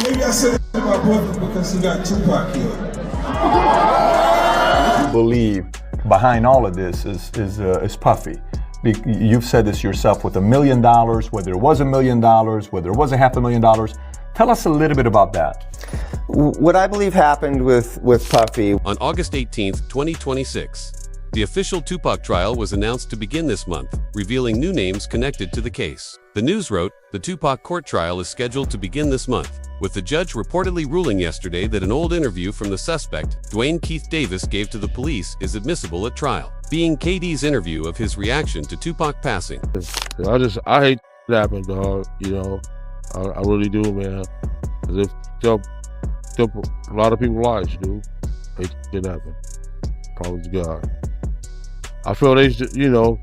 maybe I said it to my brother because he got Tupac killed. I believe behind all of this is Puffy. You've said this yourself with $1 million, whether it was $1 million, whether it was $500,000. Tell us a little bit about that. What I believe happened with Puffy. On August 18th, 2026, the official Tupac trial was announced to begin this month, revealing new names connected to the case. The news wrote, the Tupac court trial is scheduled to begin this month, with the judge reportedly ruling yesterday that an old interview from the suspect, Dwayne Keefe Davis, gave to the police is admissible at trial, being KD's interview of his reaction to Tupac passing. I hate that happened, dog. You know, I really do, man. Because it took a lot of people's lives, dude. Hate that happen. Promise to God. I feel they should, you know,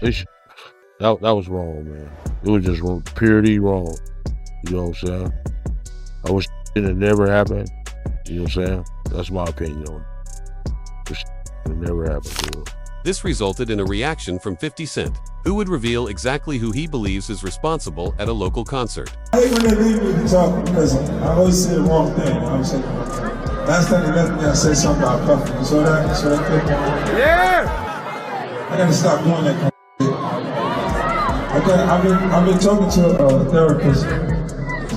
that was wrong, man. It was just wrong, purely wrong. You know what I'm saying? I wish it had never happened. You know what I'm saying? That's my opinion on it. It never happened, dude. This resulted in a reaction from 50 Cent, who would reveal exactly who he believes is responsible at a local concert. I hate when they leave me to talk because I always say the wrong thing. I'm saying, last time they left me, I said something about Puffy. You saw that? You saw that clip? Yeah! I gotta stop doing that kind of shit. I've been talking to a therapist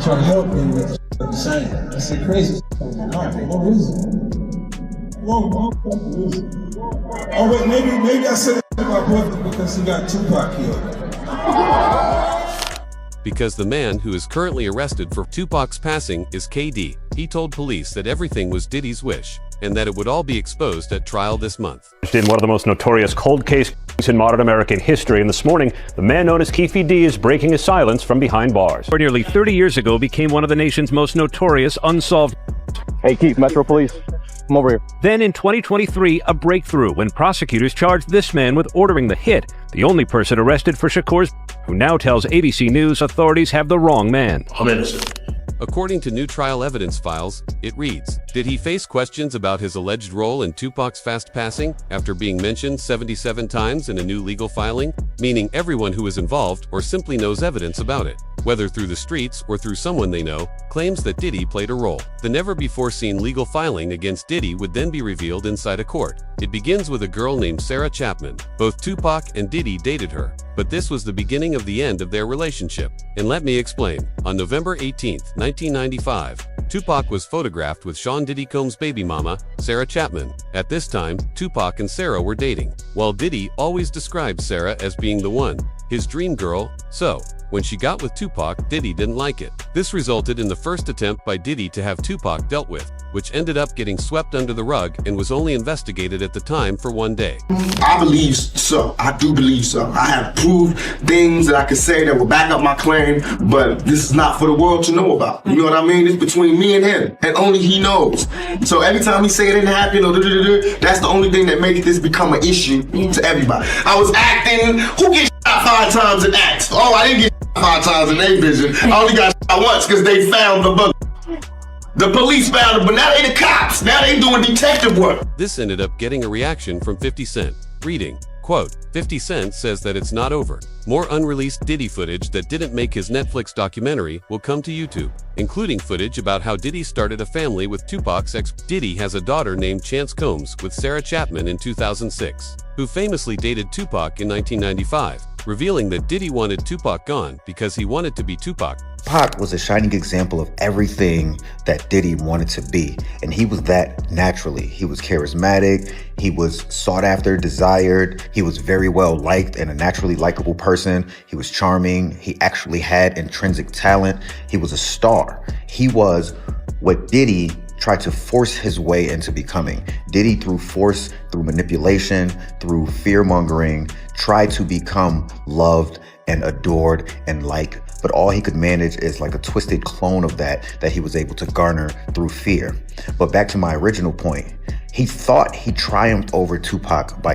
trying to help me with the same. I said crazy. What is it? What is it? Oh wait, maybe I said it to my brother because he got Tupac killed. Because the man who is currently arrested for Tupac's passing is KD. He told police that everything was Diddy's wish, and that it would all be exposed at trial this month. In one of the most notorious cold cases in modern American history, and this morning, the man known as Keefe D is breaking his silence from behind bars. For nearly 30 years ago, became one of the nation's most notorious unsolved. Hey, Keith, Metro Police, come over here. Then in 2023, a breakthrough when prosecutors charged this man with ordering the hit, the only person arrested for Shakur's, who now tells ABC News authorities have the wrong man. I'm innocent. According to new trial evidence files, it reads, did he face questions about his alleged role in Tupac's fast passing after being mentioned 77 times in a new legal filing? Meaning everyone who is involved or simply knows evidence about it, whether through the streets or through someone they know, claims that Diddy played a role. The never-before-seen legal filing against Diddy would then be revealed inside a court. It begins with a girl named Sarah Chapman. Both Tupac and Diddy dated her, but this was the beginning of the end of their relationship. And let me explain. On November 18, 1995, Tupac was photographed with Sean Diddy Combs' baby mama, Sarah Chapman. At this time, Tupac and Sarah were dating, while Diddy always described Sarah as being the one, his dream girl. So, when she got with Tupac, Diddy didn't like it. This resulted in the first attempt by Diddy to have Tupac dealt with, which ended up getting swept under the rug and was only investigated at the time for 1 day. I believe so. I do believe so. I have proved things that I could say that will back up my claim, but this is not for the world to know about. You know what I mean? It's between me and him, and only he knows. So every time he say it didn't happen, or that's the only thing that makes this become an issue to everybody. I was acting. Who gets shot 5 times in acts? Oh, I didn't get 5 times in A Vision. I only got shot once because they found the bug. The police found him, but now they the cops. Now they doing detective work. This ended up getting a reaction from 50 Cent, reading, quote, 50 Cent says that it's not over. More unreleased Diddy footage that didn't make his Netflix documentary will come to YouTube, including footage about how Diddy started a family with Tupac's ex. Diddy has a daughter named Chance Combs with Sarah Chapman in 2006, who famously dated Tupac in 1995, revealing that Diddy wanted Tupac gone because he wanted to be Tupac. Pac was a shining example of everything that Diddy wanted to be, and he was that naturally. He was charismatic, he was sought after, desired, he was very well liked and a naturally likable person. He was charming, he actually had intrinsic talent, he was a star. He was what Diddy tried to force his way into becoming. Diddy, through force, through manipulation, through fear-mongering, tried to become loved and adored and liked, but all he could manage is like a twisted clone of that he was able to garner through fear. But back to my original point, he thought he triumphed over Tupac by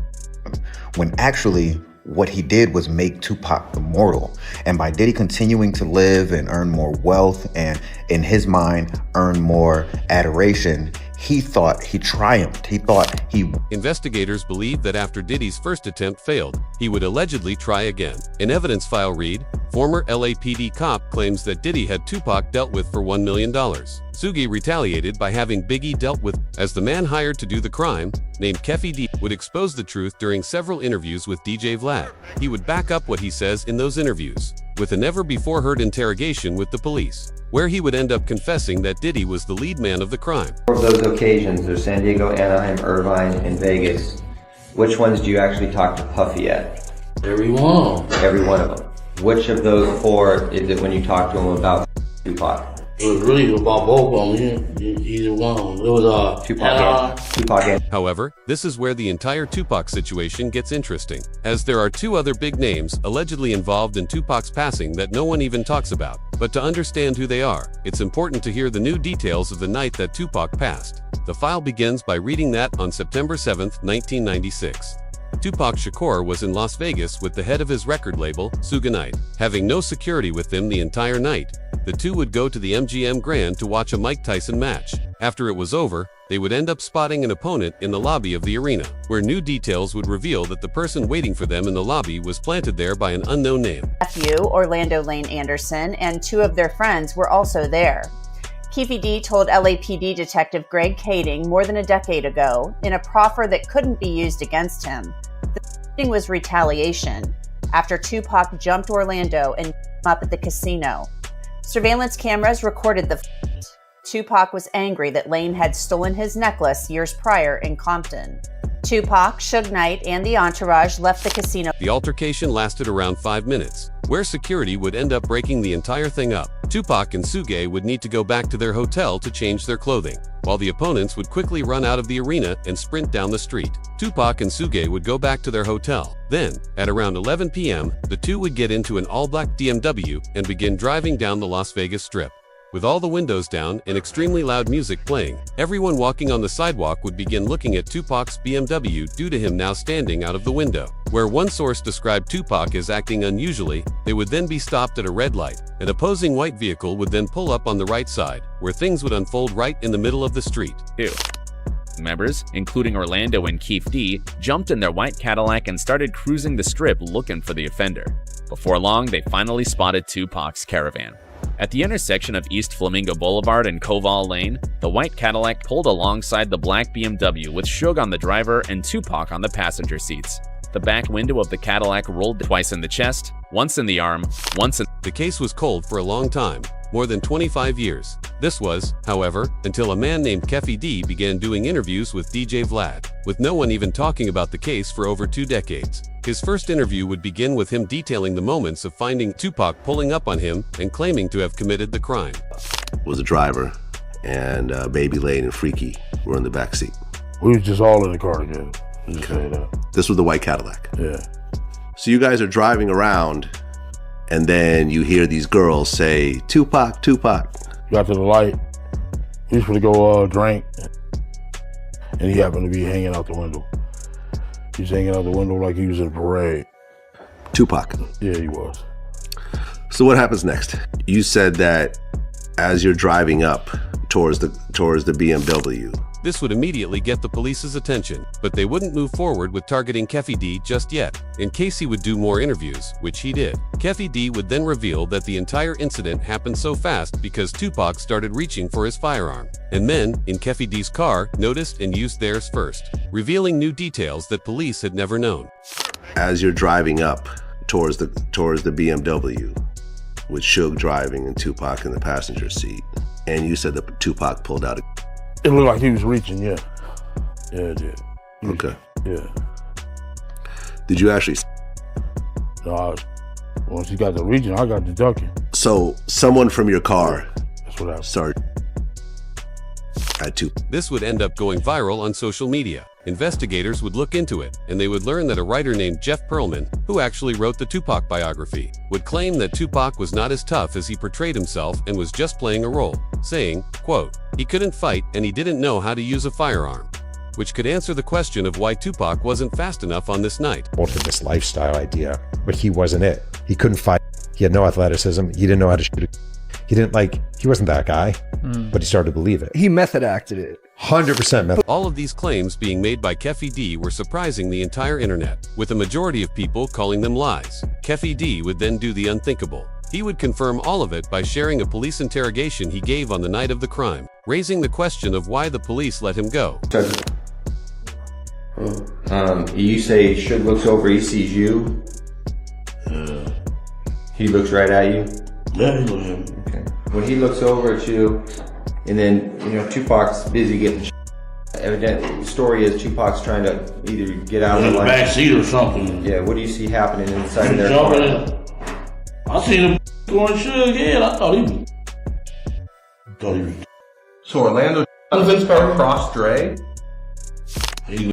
when actually what he did was make Tupac immortal. And by Diddy continuing to live and earn more wealth and, in his mind, earn more adoration, he thought he triumphed. He thought he... Investigators believe that after Diddy's first attempt failed, he would allegedly try again. An evidence file read, former LAPD cop claims that Diddy had Tupac dealt with for $1 million. Suge retaliated by having Biggie dealt with, as the man hired to do the crime, named Keefe D, would expose the truth during several interviews with DJ Vlad. He would back up what he says in those interviews, with a never-before-heard interrogation with the police, where he would end up confessing that Diddy was the lead man of the crime. Of those occasions, there's San Diego, Anaheim, Irvine, and Vegas. Which ones do you actually talk to Puffy at? Every one. Every one of them. Which of those four is it when you talk to him about Tupac? It was really about both of them, either one. It was Tupac and... However, this is where the entire Tupac situation gets interesting, as there are two other big names allegedly involved in Tupac's passing that no one even talks about. But to understand who they are, it's important to hear the new details of the night that Tupac passed. The file begins by reading that on September 7, 1996. Tupac Shakur was in Las Vegas with the head of his record label, Suge Knight. Having no security with them the entire night, the two would go to the MGM Grand to watch a Mike Tyson match. After it was over, they would end up spotting an opponent in the lobby of the arena, where new details would reveal that the person waiting for them in the lobby was planted there by an unknown name. Nephew, Orlando Lane Anderson, and two of their friends were also there. Keefe D told LAPD Detective Greg Kading more than a decade ago, in a proffer that couldn't be used against him, the shooting was retaliation after Tupac jumped Orlando and beat him up at the casino. Surveillance cameras recorded the fight. Tupac was angry that Lane had stolen his necklace years prior in Compton. Tupac, Suge Knight, and the entourage left the casino. The altercation lasted around 5 minutes, where security would end up breaking the entire thing up. Tupac and Suge would need to go back to their hotel to change their clothing, while the opponents would quickly run out of the arena and sprint down the street. Tupac and Suge would go back to their hotel. Then, at around 11 p.m., the two would get into an all-black BMW and begin driving down the Las Vegas Strip. With all the windows down and extremely loud music playing, everyone walking on the sidewalk would begin looking at Tupac's BMW due to him now standing out of the window. Where one source described Tupac as acting unusually, they would then be stopped at a red light. An opposing white vehicle would then pull up on the right side, where things would unfold right in the middle of the street. Members, including Orlando and Keefe D, jumped in their white Cadillac and started cruising the strip looking for the offender. Before long, they finally spotted Tupac's caravan. At the intersection of East Flamingo Boulevard and Koval Lane, the white Cadillac pulled alongside the black BMW with Suge on the driver and Tupac on the passenger seats. The back window of the Cadillac rolled twice in the chest, once in the arm, once in... The case was cold for a long time, more than 25 years. This was, however, until a man named Keefe D began doing interviews with DJ Vlad, with no one even talking about the case for over 2 decades. His first interview would begin with him detailing the moments of finding Tupac pulling up on him and claiming to have committed the crime. Was a driver, and Baby Lane and Freaky were in the back seat. We was just all in the car together. Just say that. This was the white Cadillac. Yeah. So you guys are driving around, and then you hear these girls say, Tupac, Tupac. Got to the light. He was going to go drink, and he happened to be hanging out the window. He's hanging out the window like he was in a parade. Tupac? Yeah, he was. So what happens next? You said that as you're driving up towards the BMW. This would immediately get the police's attention, but they wouldn't move forward with targeting Keefe D just yet, in case he would do more interviews, which he did. Keefe D would then reveal that the entire incident happened so fast because Tupac started reaching for his firearm, and men in Keefe D's car noticed and used theirs first, revealing new details that police had never known. As you're driving up towards the BMW, with Suge driving and Tupac in the passenger seat, and you said that Tupac pulled out a... It looked like he was reaching, yeah. Yeah, it did. Okay. Yeah. Did you actually... No, once he got the reaching, I got the ducking. So, someone from your car... That's what happened. Started... At Tupac. This would end up going viral on social media. Investigators would look into it, and they would learn that a writer named Jeff Pearlman, who actually wrote the Tupac biography, would claim that Tupac was not as tough as he portrayed himself and was just playing a role, saying, quote, he couldn't fight and he didn't know how to use a firearm, which could answer the question of why Tupac wasn't fast enough on this night. Wanted this lifestyle idea, but he wasn't it. He couldn't fight. He had no athleticism. He didn't know how to shoot. He wasn't that guy. but he started to believe it. He method acted it. 100% method. All of these claims being made by Keefe D were surprising the entire internet, with a majority of people calling them lies. Keefe D would then do the unthinkable. He would confirm all of it by sharing a police interrogation he gave on the night of the crime, raising the question of why the police let him go. You say Suge looks over, he sees you. He looks right at you. Yeah, he looks at me. Okay. When he looks over at you, and then Tupac's busy getting. Evidently, the story is Tupac's trying to either get out in of the back seat or something. Yeah. What do you see happening inside of their car? I seen him going Suge head. I thought he was. So Orlando his car crossed Dre.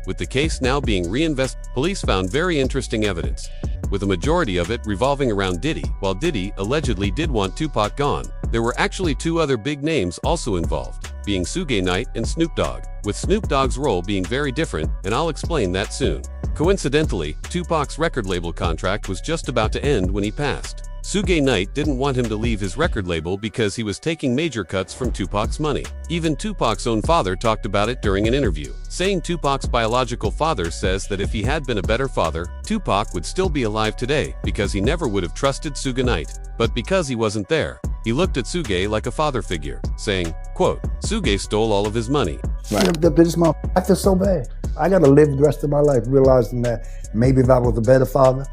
With the case now being reinvested, police found very interesting evidence, with a majority of it revolving around Diddy. While Diddy allegedly did want Tupac gone, there were actually two other big names also involved, being Suge Knight and Snoop Dogg, with Snoop Dogg's role being very different, and I'll explain that soon. Coincidentally, Tupac's record label contract was just about to end when he passed. Suge Knight didn't want him to leave his record label because he was taking major cuts from Tupac's money. Even Tupac's own father talked about it during an interview, saying Tupac's biological father says that if he had been a better father, Tupac would still be alive today because he never would have trusted Suge Knight. But because he wasn't there, he looked at Suge like a father figure, saying, quote, Suge stole all of his money. Right. This motherfucker, I feel so bad. I gotta live the rest of my life realizing that maybe if I was a better father,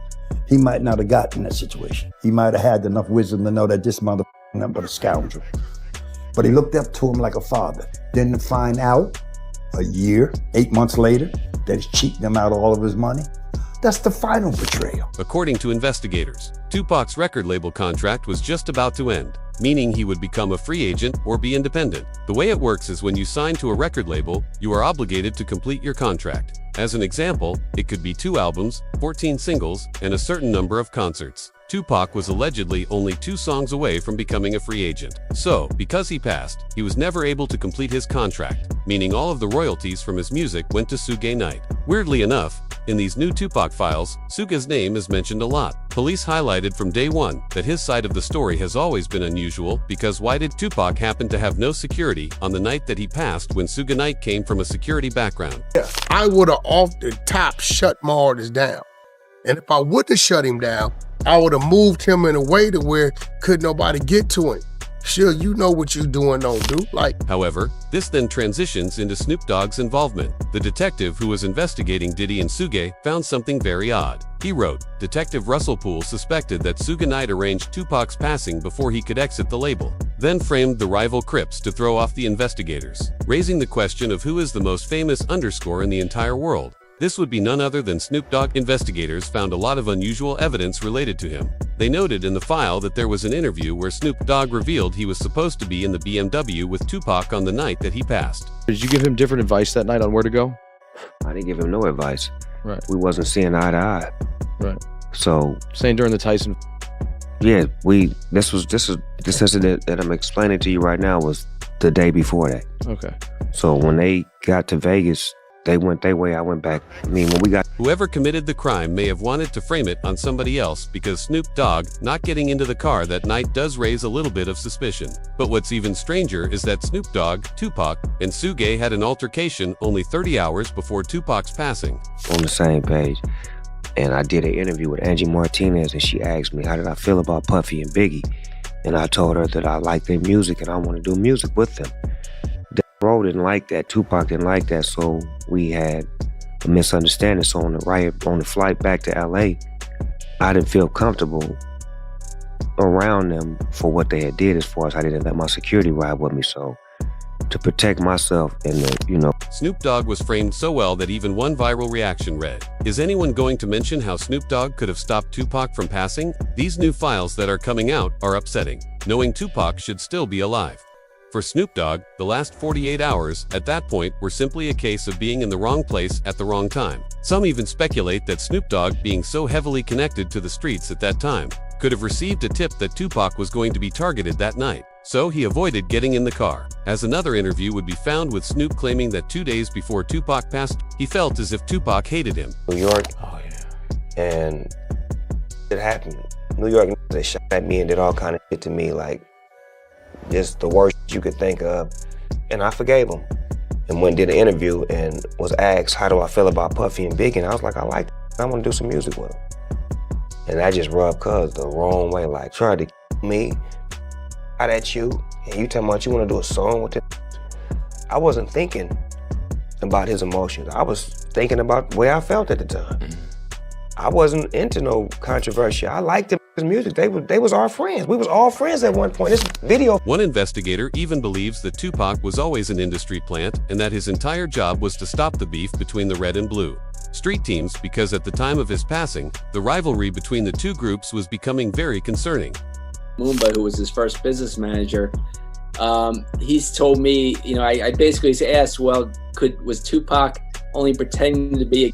he might not have gotten in that situation. He might have had enough wisdom to know that this motherfucker is nothing but a scoundrel. But he looked up to him like a father. Then to find out a year, 8 months later, that he's cheating him out of all of his money, that's the final betrayal. According to investigators, Tupac's record label contract was just about to end, meaning he would become a free agent or be independent. The way it works is when you sign to a record label, you are obligated to complete your contract. As an example, it could be 2 albums, 14 singles, and a certain number of concerts. Tupac was allegedly only 2 songs away from becoming a free agent. So, because he passed, he was never able to complete his contract, meaning all of the royalties from his music went to Suge Knight. Weirdly enough, in these new Tupac files, Suge's name is mentioned a lot. Police highlighted from day one that his side of the story has always been unusual because why did Tupac happen to have no security on the night that he passed when Suge Knight came from a security background? I would have off the top shut my artist down. And if I wouldn't have shut him down, I would have moved him in a way to where could nobody get to him. Sure, you know what you're doing, don't do. However, this then transitions into Snoop Dogg's involvement. The detective who was investigating Diddy and Suge found something very odd. He wrote, Detective Russell Poole suspected that Suge Knight arranged Tupac's passing before he could exit the label, then framed the rival Crips to throw off the investigators, raising the question of who is the most famous underscore in the entire world. This would be none other than Snoop Dogg. Investigators found a lot of unusual evidence related to him. They noted in the file that there was an interview where Snoop Dogg revealed he was supposed to be in the BMW with Tupac on the night that he passed. Did you give him different advice that night on where to go? I didn't give him no advice. Right. We wasn't seeing eye to eye. Right. So saying during the Tyson. Yeah, this incident that I'm explaining to you right now was the day before that. Okay. So when they got to Vegas, they went their way, I went back. I mean, when we got... Whoever committed the crime may have wanted to frame it on somebody else because Snoop Dogg not getting into the car that night does raise a little bit of suspicion. But what's even stranger is that Snoop Dogg, Tupac, and Suge had an altercation only 30 hours before Tupac's passing. On the same page. And I did an interview with Angie Martinez and she asked me, how did I feel about Puffy and Biggie? And I told her that I like their music and I want to do music with them. Bro didn't like that, Tupac didn't like that, so we had a misunderstanding. So on the flight back to LA, I didn't feel comfortable around them for what they had did as far as I didn't let my security ride with me. So to protect myself and Snoop Dogg was framed so well that even one viral reaction read, is anyone going to mention how Snoop Dogg could have stopped Tupac from passing? These new files that are coming out are upsetting, knowing Tupac should still be alive. For Snoop Dogg, the last 48 hours, at that point, were simply a case of being in the wrong place at the wrong time. Some even speculate that Snoop Dogg, being so heavily connected to the streets at that time, could have received a tip that Tupac was going to be targeted that night. So he avoided getting in the car. As another interview would be found with Snoop claiming that 2 days before Tupac passed, he felt as if Tupac hated him. New York, and it happened. New York, they shot at me and did all kind of shit to me, like, just the worst you could think of. And I forgave him. And went and did an interview and was asked, how do I feel about Puffy and Biggie? And I was like, I like that. I want to do some music with him. And that just rubbed Cuz the wrong way. Like, tried to me, out at you, and you talking about you want to do a song with it. I wasn't thinking about his emotions. I was thinking about the way I felt at the time. I wasn't into no controversy. I liked his music. They was our friends. We was all friends at one point. This video. One investigator even believes that Tupac was always an industry plant and that his entire job was to stop the beef between the red and blue street teams, because at the time of his passing, the rivalry between the two groups was becoming very concerning. Moomba, who was his first business manager, he's told me, you know, I basically asked, well, was Tupac only pretending to be in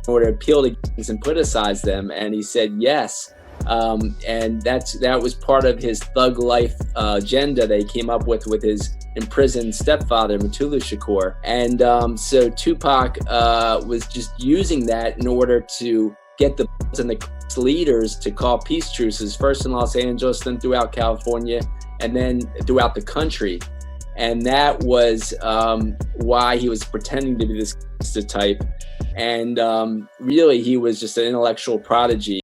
order to appeal to gangs and criticize them? And he said yes. And that was part of his thug life agenda that he came up with his imprisoned stepfather, Mutulu Shakur. And so Tupac was just using that in order to get the and the leaders to call peace truces, first in Los Angeles, then throughout California, and then throughout the country. And that was why he was pretending to be this type. And really, he was just an intellectual prodigy.